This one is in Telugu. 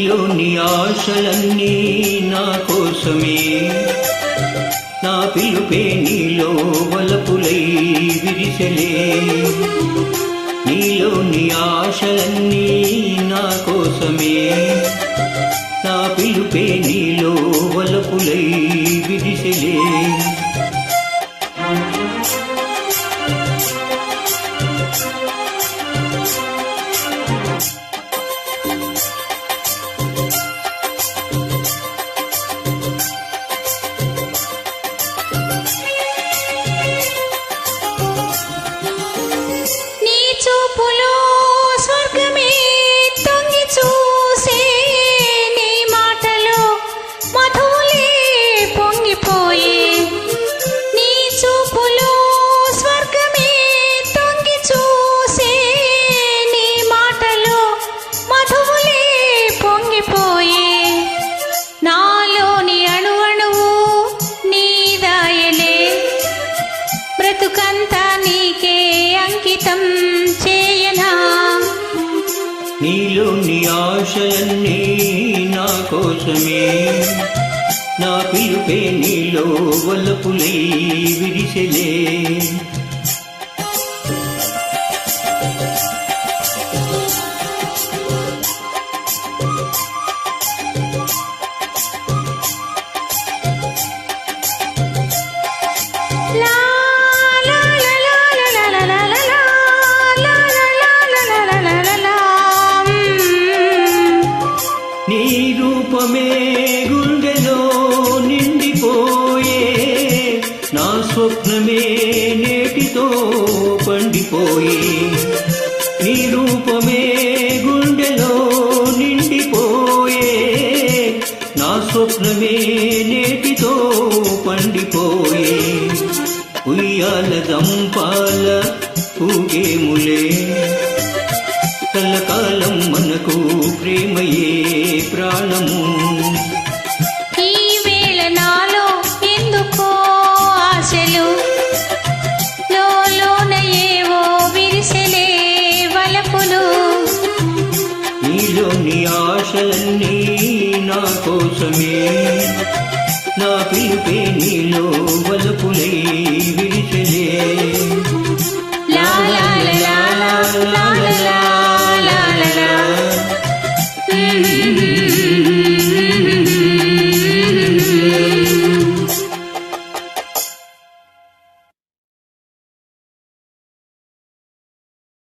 నీలోని ఆశలన్నీ నా కోసమే, నా పిలుపే నీలో వలపులై విరిసెలే. నీలోని ఆశలన్నీ నా కోసమే, నా పిలుపే నీలో వలపులై విరిసెలే. నీలోని ఆశలన్నీ నా కోసమే, నా పిలుపే నీలో వలపులై విరిసెలే. నీ రూపమే గుండెలో నిండిపోయే, నా స్వప్నమే నేటితో పండిపోయే. నీ రూపమే గుండెలో నిండిపోయే, నా స్వప్నమే నేటితో పండిపోయే. ఉయ్యాల దంపాల ఊగేములే, కలకాలం మనకు ప్రేమయే ప్రాణము. ఈ వేళ నాలో ఎందుకో ఆశలు, లోన ఏవో విరిసెలే వలపులు. నీలోని ఆశలన్నీ నా కోసమే, నా పిలుపే నీలో వలపులై